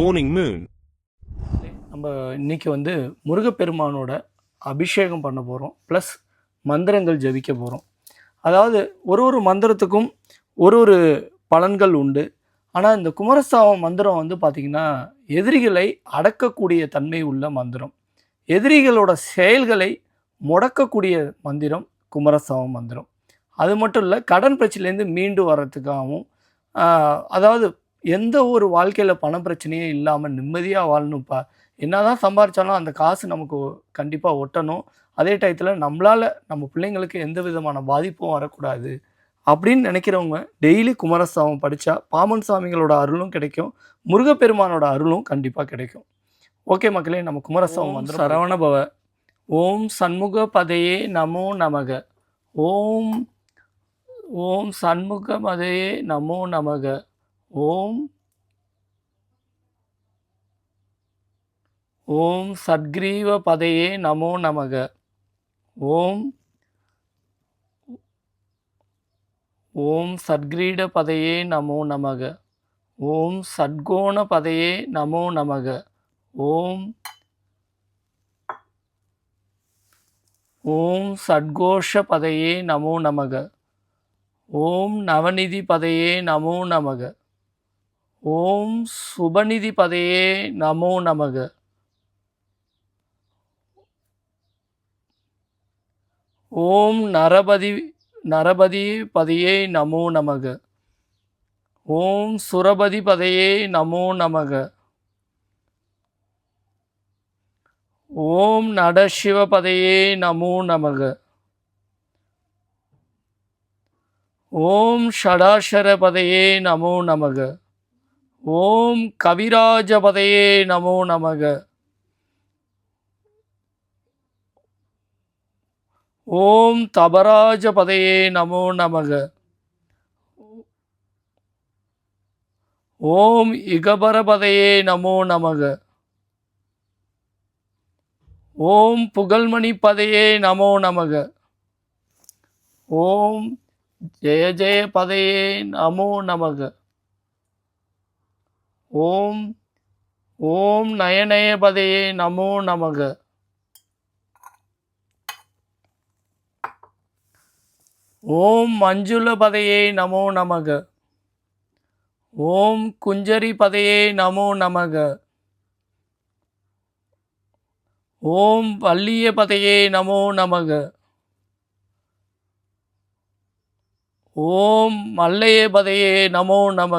morning moon. நம்ம இன்னைக்கு முருகப்பெருமானோட அபிஷேகம் பண்ண போகிறோம், ப்ளஸ் மந்திரங்கள் ஜபிக்க போகிறோம். அதாவது ஒரு மந்திரத்துக்கும் ஒரு பலன்கள் உண்டு. ஆனால் இந்த குமாரஸ்தாவம் மந்திரம் பார்த்திங்கன்னா எதிரிகளை அடக்கக்கூடிய தன்மை உள்ள மந்திரம், எதிரிகளோட செயல்களை முடக்கக்கூடிய மந்திரம் குமாரஸ்தாவம் மந்திரம். அது மட்டும் இல்லை, கடன் பிரச்சனையிலேருந்து மீண்டு வர்றதுக்காகவும், அதாவது எந்த ஒரு வாழ்க்கையில் பண பிரச்சனையே இல்லாமல் நிம்மதியாக வாழணும்ப்பா, என்ன தான் சம்பாரித்தாலும் அந்த காசு நமக்கு கண்டிப்பாக ஒட்டணும், அதே டயத்தில் நம்மளால் நம்ம பிள்ளைங்களுக்கு எந்த விதமான பாதிப்பும் வரக்கூடாது அப்படின்னு நினைக்கிறவங்க டெய்லி குமாரஸ்தாவம் படித்தா பாமன் சாமிகளோட அருளும் கிடைக்கும், முருகப்பெருமானோட அருளும் கண்டிப்பாக கிடைக்கும். ஓகே மக்களே, நம்ம குமாரஸ்தாவம் சரவண பவ. ஓம் சண்முக பதையே நமோ நமக. ஓம் ஓம் சண்முக பதையே நமோ நமக. ஓம் ஓம் சத்கிரீவ பதையே நமோ நமக. ஓம் ஓம் சத்கிரீட பதையே நமோ நமக. ஓம் சத்கோண பதையே நமோ நமக. ஓம் ஓம் சத்கோஷ பதையே நமோ நமக. ஓம் நவநிதி பதையே நமோ நமக. ஓம் சுபநிதி பதையே நமோ நமக. ஓம் நரபதி பதையே நமோ நமக. ஓம் சுரபதி பதையே நமோ நமக. ஓம் நடசிவ பதையே நமோ நமக. ஓம் ஷடாஷர பதையே நமோ நமக. ஓம் கவிராஜ பதையே நமோ நமக. ஓம் தபராஜ பதையே நமோ நமக. ஓம் இகபர பதையே நமோ நமக. ஓம் புகழ்மணி பதையே நமோ நமக. ஓம் ஜெய ஜெய பதையே நமோ நமக. ஓம் ஓம் நயநய பதையே நமோ நமக. ஓம் மஞ்சுள பதையே நமோ நமக. ஓம் குஞ்சரி பதையே நமோ நமக. ஓம் வல்லிய பதையே நமோ நமக. ஓம் மல்லைய பதையே நமோ நமக.